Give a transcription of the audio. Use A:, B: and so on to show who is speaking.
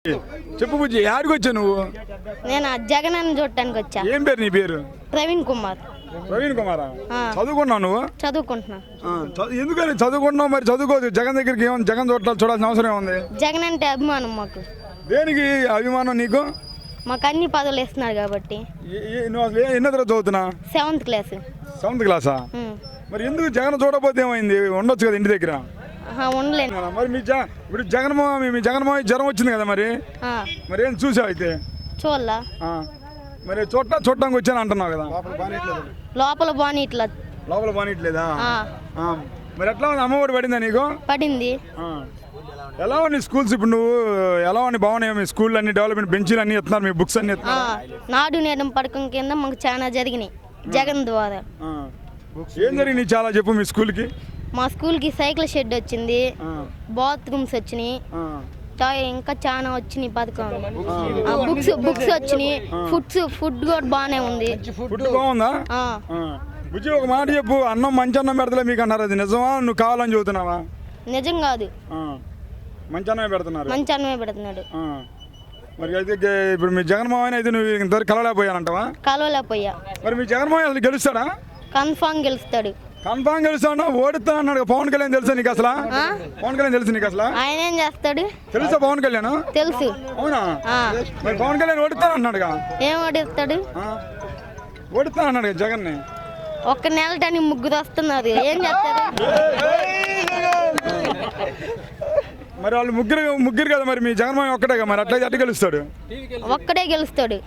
A: చెప్పు బుజ్జి, యాడికి వచ్చా నువ్వు?
B: నేను జగన్ అని చూడటానికి వచ్చా.
A: ఏం పేరు నీ పేరు?
B: ప్రవీణ్ కుమార్.
A: ప్రవీణ్ కుమారా?
B: ఆ.
A: చదువుకున్నావు నువ్వు?
B: చదువుకుంటున్నా.
A: ఎందుకని చదువుకుంటున్నావు? మరి చదువుకోదు. జగన్ దగ్గరికి ఏమన్నా జగన్ చూడాల్సిన అవసరం ఉంది?
B: జగన్ అంటే అభిమానం మాకు.
A: దేనికి అభిమానం నీకు?
B: మాకు అన్ని పదవులు ఇస్తున్నారు కాబట్టి.
A: నువ్వు అసలు ఎన్నో తరగతి చదువుతున్నా?
B: 7th class.
A: 7th క్లాసా? మరి ఎందుకు జగన్ చూడకపోతే ఏమైంది? ఉండొచ్చు కదా ఇంటి దగ్గర.
B: ఉండలేను.
A: మరి ఇప్పుడు మీ జగన్మోహన్ జ్వరం వచ్చింది కదా, మరి మరి ఏం చూసావు అయితే?
B: చూడలా.
A: మరి చూడటానికి వచ్చాను అంటున్నావు కదా.
B: లోపల బాని ఇట్లా.
A: లోపల బానిట్లేదా? మరి ఎట్లా ఉంది? అమ్మఒడి పడిందా నీకు?
B: పడింది.
A: ఎలా ఉన్నాయి స్కూల్స్ ఇప్పుడు? నువ్వు ఎలా ఉన్నాయి? బాగున్నాయి మీ స్కూల్ అన్ని? డెవలప్మెంట్ బెంచీలు అన్ని ఎత్తున్నారు, మీ బుక్స్ అన్ని ఎత్తున్నారు.
B: నాడు నేడు పథకం కింద మాకు చాలా జరిగినాయి జగన్ ద్వారా.
A: ఏం జరిగింది చాలా చెప్పు మీ స్కూల్కి.
B: మా స్కూల్కి సైకిల్ షెడ్ వచ్చింది, బాత్రూమ్స్ వచ్చినాయి, ఇంకా చాలా వచ్చినాయి పథకం. బుక్స్ వచ్చినాయి, ఫుడ్ కూడా బాగానే ఉంది.
A: ఫుడ్ బాగుందా? బుజ్జి ఒక మాట చెప్పు, అన్నం మంచి అన్నం పెడతలే మీకు అన్నారు, అది నిజమా? నువ్వు కావాలని చదువుతున్నావా?
B: నిజం కాదు,
A: మంచి అన్నమే పెడుతున్నారు.
B: మంచి అన్నమే పెడుతున్నాడు.
A: మరి అయితే ఇప్పుడు మీ జగన్మోహన్ అయితే నువ్వు ఇంతవరకు కలవలేకపోయానంటావా?
B: కలవలేకపోయా.
A: మరి మీ జగన్మోహన్ అసలు గెలుస్తాడా?
B: కన్ఫామ్ గెలుస్తాడు.
A: కన్ఫామ్ గెలుస్తాడు. ఓడుతా అన్నాడు. పవన్ కళ్యాణ్ తెలుసా నీకు అసలు? పవన్ కళ్యాణ్ తెలుసు నీకు అసలు?
B: ఆయన ఏం చేస్తాడు
A: తెలుసా పవన్ కళ్యాణ్?
B: తెలుసు.
A: అవునా? మరి పవన్ కళ్యాణ్ ఓడుతా అన్నాడుగా.
B: ఏం ఓడిస్తాడు?
A: ఓడుతా అన్నాడు జగన్ని.
B: ఒక్క నెల టని ముగ్గురు వస్తున్నారు, ఏం చేస్తారు?
A: మరి వాళ్ళు ముగ్గురు కదా, మరి మీ జగన్మోహన్ ఒక్కటేగా, మరి అట్లయితే అట్ట గెలుస్తాడు.
B: ఒక్కడే గెలుస్తాడు.